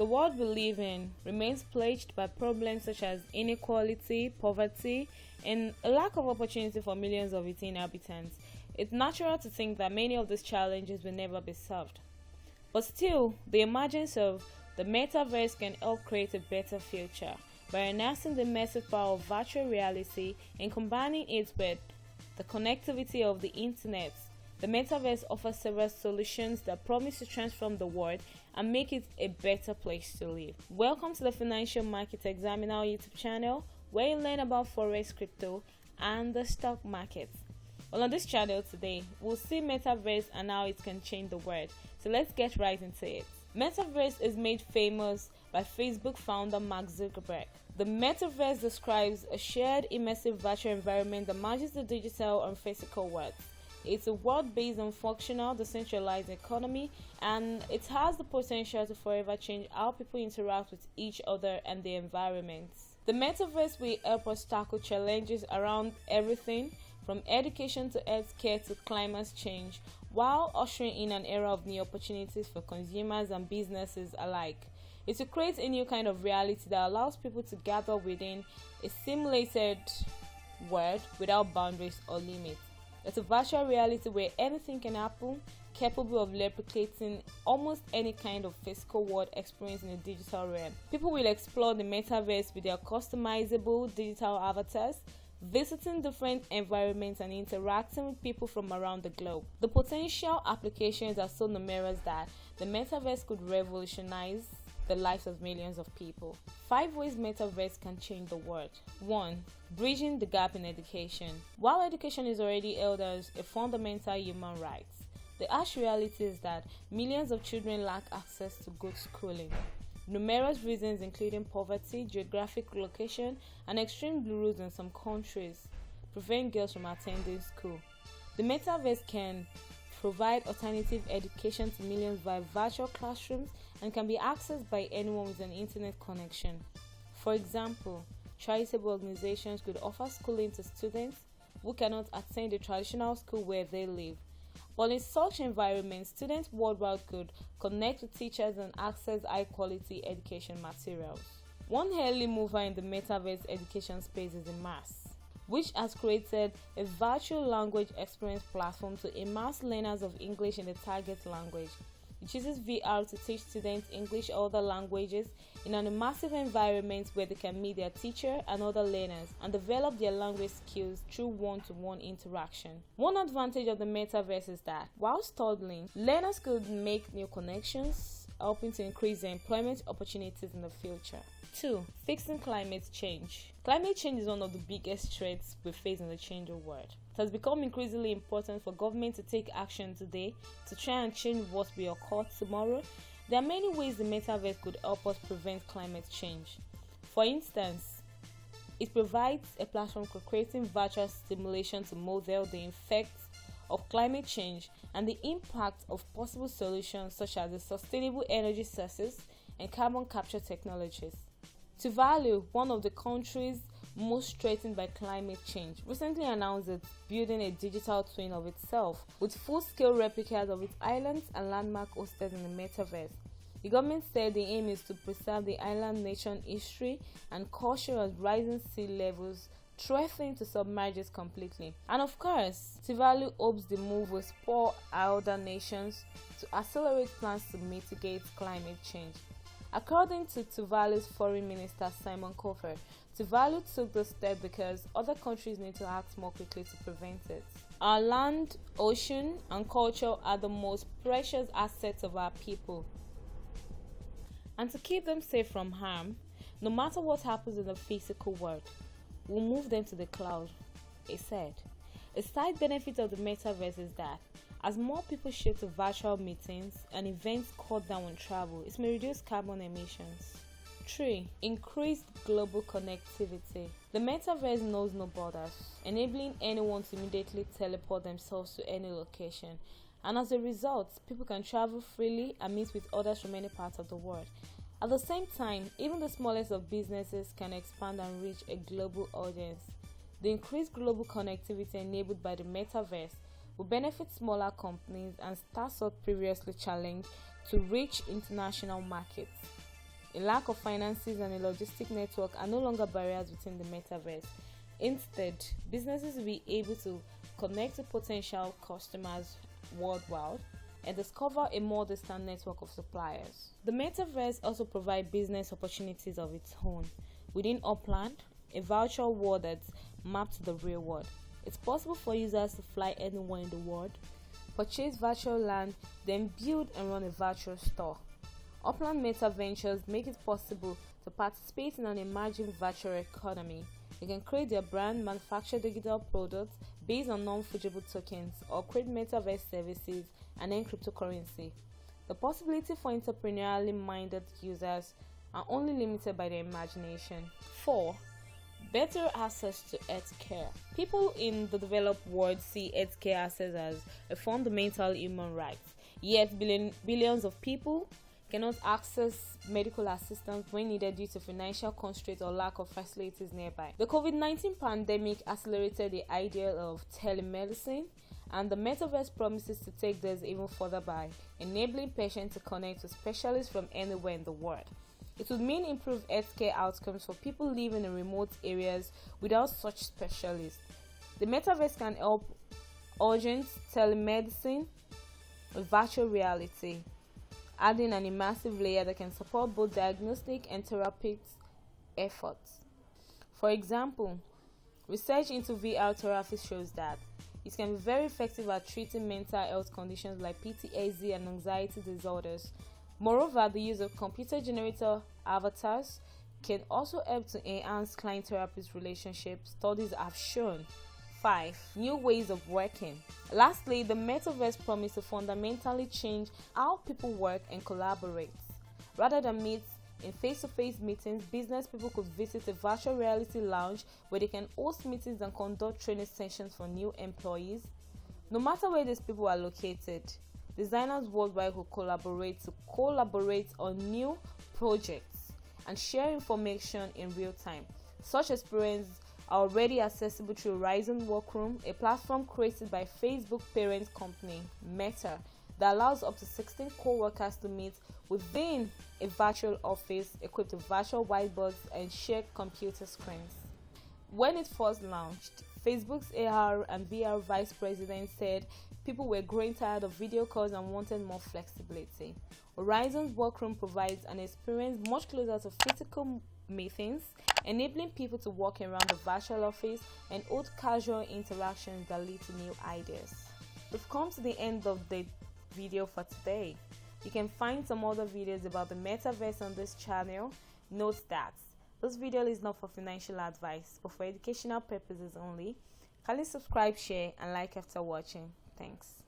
The world we live in remains plagued by problems such as inequality, poverty, and a lack of opportunity for millions of its inhabitants. It's natural to think that many of these challenges will never be solved. But still, the emergence of the metaverse can help create a better future by harnessing the immersive power of virtual reality and combining it with the connectivity of the internet. The metaverse offers several solutions that promise to transform the world and make it a better place to live. Welcome to the Financial Market Examiner YouTube channel, where you learn about forex, crypto, and the stock market. Well, on this channel today, we'll see metaverse and how it can change the world. So let's get right into it. Metaverse is made famous by Facebook founder Mark Zuckerberg. The metaverse describes a shared immersive virtual environment that merges the digital and physical worlds. It's a world based on functional, decentralized economy, and it has the potential to forever change how people interact with each other and their environments. The metaverse will help us tackle challenges around everything from education to healthcare to climate change, while ushering in an era of new opportunities for consumers and businesses alike. It will create a new kind of reality that allows people to gather within a simulated world without boundaries or limits. It's a virtual reality where anything can happen, capable of replicating almost any kind of physical world experience in the digital realm. People will explore the metaverse with their customizable digital avatars, visiting different environments and interacting with people from around the globe. The potential applications are so numerous that the metaverse could revolutionize the lives of millions of people. 5 ways metaverse can change the world. 1. Bridging the gap in education. While education is already held as a fundamental human right, the harsh reality is that millions of children lack access to good schooling. Numerous reasons including poverty, geographic location, and extreme blue rules in some countries prevent girls from attending school. The metaverse can provide alternative education to millions via virtual classrooms and can be accessed by anyone with an internet connection. For example, charitable organizations could offer schooling to students who cannot attend a traditional school where they live. But in such environments, students worldwide could connect with teachers and access high-quality education materials. One early mover in the metaverse education space is Immerse, which has created a virtual language experience platform to immerse learners of English in the target language. It uses VR to teach students English or other languages in an immersive environment where they can meet their teacher and other learners and develop their language skills through one-to-one interaction. One advantage of the metaverse is that, while studying, learners could make new connections, helping to increase their employment opportunities in the future. 2. Fixing climate change. Climate change is one of the biggest threats we face in the changing world. It has become increasingly important for government to take action today to try and change what will occur tomorrow. There are many ways the metaverse could help us prevent climate change. For instance, it provides a platform for creating virtual simulation to model the effects of climate change and the impact of possible solutions such as the sustainable energy sources and carbon capture technologies. Tuvalu, one of the countries most threatened by climate change, recently announced it's building a digital twin of itself with full-scale replicas of its islands and landmarks hosted in the metaverse. The government said the aim is to preserve the island nation history and culture as rising sea levels threaten to submerge it completely. And of course, Tuvalu hopes the move will spur other nations to accelerate plans to mitigate climate change. According to Tuvalu's Foreign Minister Simon Kofer, Tuvalu took this step because other countries need to act more quickly to prevent it. Our land, ocean, and culture are the most precious assets of our people. And to keep them safe from harm, no matter what happens in the physical world, we'll move them to the cloud, he said. A side benefit of the metaverse is that as more people shift to virtual meetings and events cut down on travel, it may reduce carbon emissions. 3. Increased global connectivity. The metaverse knows no borders, enabling anyone to immediately teleport themselves to any location. And as a result, people can travel freely and meet with others from any part of the world. At the same time, even the smallest of businesses can expand and reach a global audience. The increased global connectivity enabled by the metaverse will benefit smaller companies and startups previously challenged to reach international markets. A lack of finances and a logistic network are no longer barriers within the metaverse. Instead, businesses will be able to connect to potential customers worldwide and discover a more distant network of suppliers. The metaverse also provides business opportunities of its own. Within Upland, a virtual world that's mapped to the real world, it's possible for users to fly anywhere in the world, purchase virtual land, then build and run a virtual store. Upland Meta Ventures make it possible to participate in an emerging virtual economy. You can create your brand, manufacture digital products based on non-fungible tokens, or create metaverse services and earn cryptocurrency. The possibility for entrepreneurially minded users are only limited by their imagination. 4. Better access to healthcare. People in the developed world see healthcare access as a fundamental human right, yet billions of people cannot access medical assistance when needed due to financial constraints or lack of facilities nearby. The COVID-19 pandemic accelerated the idea of telemedicine, and the metaverse promises to take this even further by enabling patients to connect to specialists from anywhere in the world. It would mean improved healthcare outcomes for people living in remote areas without such specialists. The metaverse can help urgent telemedicine with virtual reality, adding an immersive layer that can support both diagnostic and therapeutic efforts. For example, research into VR therapy shows that it can be very effective at treating mental health conditions like PTSD and anxiety disorders. Moreover, the use of computer-generated avatars can also help to enhance client-therapist relationships, studies have shown. 5. New ways of working. Lastly, the metaverse promises to fundamentally change how people work and collaborate. Rather than meet in face-to-face meetings, business people could visit a virtual reality lounge where they can host meetings and conduct training sessions for new employees. No matter where these people are located, designers worldwide will collaborate on new projects and share information in real time. Such experiences are already accessible through Horizon Workroom, a platform created by Facebook parent company Meta that allows up to 16 co-workers to meet within a virtual office equipped with virtual whiteboards and shared computer screens. When it first launched, Facebook's AR and VR vice president said people were growing tired of video calls and wanted more flexibility. Horizon's Workroom provides an experience much closer to physical meetings, enabling people to walk around the virtual office and hold casual interactions that lead to new ideas. We've come to the end of the video for today. You can find some other videos about the metaverse on this channel. Note that this video is not for financial advice but for educational purposes only. Kindly subscribe, share and like after watching. Thanks.